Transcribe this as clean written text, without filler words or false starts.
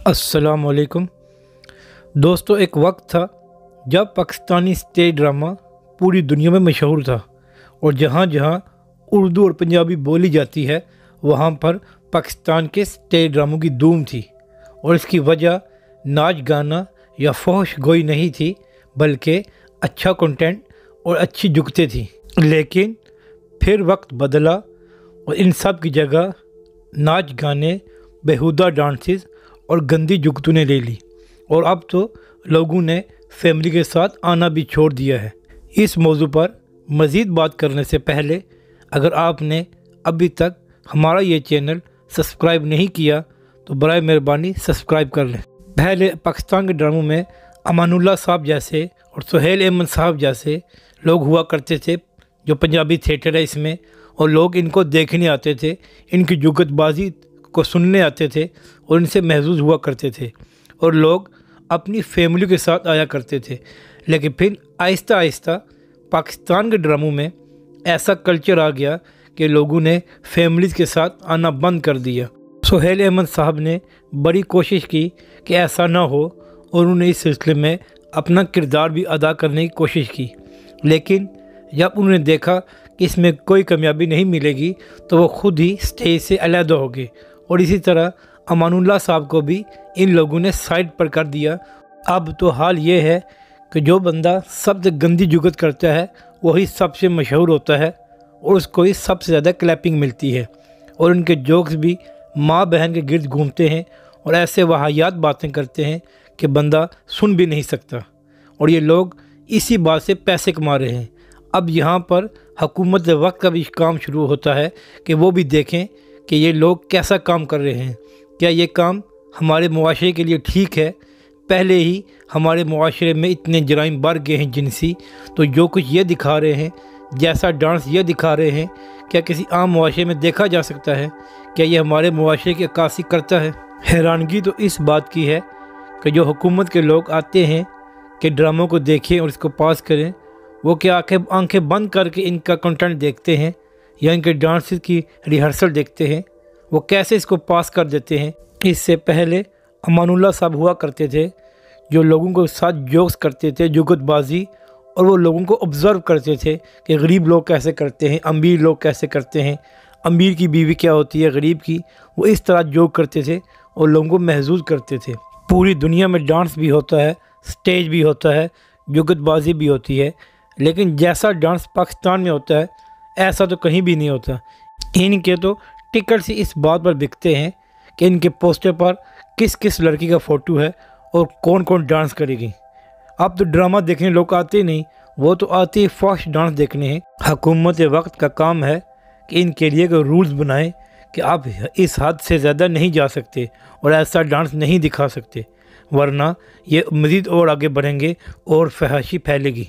अस्सलाम वालेकुम दोस्तों। एक वक्त था जब पाकिस्तानी स्टेज ड्रामा पूरी दुनिया में मशहूर था और जहाँ जहाँ उर्दू और पंजाबी बोली जाती है वहाँ पर पाकिस्तान के स्टेज ड्रामों की धूम थी। और इसकी वजह नाच गाना या फहश गोई नहीं थी, बल्कि अच्छा कंटेंट और अच्छी जुगतें थी। लेकिन फिर वक्त बदला और इन सब की जगह नाच गाने, बेहुदा डांसेस और गंदी जुगतों ने ले ली। और अब तो लोगों ने फैमिली के साथ आना भी छोड़ दिया है। इस मौजू पर मज़ीद बात करने से पहले अगर आपने अभी तक हमारा ये चैनल सब्सक्राइब नहीं किया तो बराए मेहरबानी सब्सक्राइब कर लें। पहले पाकिस्तान के ड्रामों में अमानुल्लाह साहब जैसे और सुहेल अहमद साहब जैसे लोग हुआ करते थे, जो पंजाबी थिएटर है इसमें, और लोग इनको देखने आते थे, इनकी जुगतबाजी को सुनने आते थे और इनसे महसूस हुआ करते थे और लोग अपनी फैमिली के साथ आया करते थे। लेकिन फिर आहिस्ता आहिस्ता पाकिस्तान के ड्रामों में ऐसा कल्चर आ गया कि लोगों ने फैमिलीज़ के साथ आना बंद कर दिया। सुहेल अहमद साहब ने बड़ी कोशिश की कि ऐसा ना हो और उन्होंने इस सिलसिले में अपना किरदार भी अदा करने की कोशिश की। लेकिन जब उन्होंने देखा कि इसमें कोई कामयाबी नहीं मिलेगी तो वो खुद ही स्टेज से अलहदा हो गए। और इसी तरह अमानुल्लाह साहब को भी इन लोगों ने साइड पर कर दिया। अब तो हाल ये है कि जो बंदा सबसे गंदी जुगत करता है वही सबसे मशहूर होता है और उसको ही सबसे ज़्यादा क्लैपिंग मिलती है। और उनके जोक्स भी माँ बहन के गिर्द घूमते हैं और ऐसे वाहियात बातें करते हैं कि बंदा सुन भी नहीं सकता। और ये लोग इसी बात से पैसे कमा रहे हैं। अब यहाँ पर हुकूमत वक्त का भी काम शुरू होता है कि वो भी देखें कि ये लोग कैसा काम कर रहे हैं, क्या ये काम हमारे मुआशरे के लिए ठीक है। पहले ही हमारे मुआशरे में इतने जराइम बढ़ गए हैं जिनसी, तो जो कुछ ये दिखा रहे हैं, जैसा डांस ये दिखा रहे हैं, क्या किसी आम मुआशरे में देखा जा सकता है? क्या ये हमारे मुआशरे की अक्कासी करता है? हैरानगी तो इस बात की है कि जो हुकूमत के लोग आते हैं कि ड्रामों को देखें और इसको पास करें, वो क्या आंखें बंद करके इनका कंटेंट देखते हैं या इनके डांस की रिहर्सल देखते हैं? वो कैसे इसको पास कर देते हैं? इससे पहले अमानुल्लाह साहब हुआ करते थे जो लोगों के साथ जोक्स करते थे, जुगतबाजी, और वो लोगों को ऑब्ज़र्व करते थे कि गरीब लोग कैसे करते हैं, अमीर लोग कैसे करते हैं, अमीर की बीवी क्या होती है गरीब की। वो इस तरह जोक करते थे और लोगों को महसूस करते थे। पूरी दुनिया में डांस भी होता है, स्टेज भी होता है, जुगतबाजी भी होती है, लेकिन जैसा डांस पाकिस्तान में होता है ऐसा तो कहीं भी नहीं होता। इनके तो टिकट्स ही इस बात पर बिकते हैं कि इनके पोस्टर पर किस किस लड़की का फ़ोटो है और कौन कौन डांस करेगी। अब तो ड्रामा देखने लोग आते नहीं, वो तो आते ही फर्स्ट डांस देखने हैं। हुकूमत वक्त का काम है कि इनके लिए कोई रूल्स बनाएं कि आप इस हद से ज़्यादा नहीं जा सकते और ऐसा डांस नहीं दिखा सकते, वरना ये मज़ीद और आगे बढ़ेंगे और फहशी फैलेगी।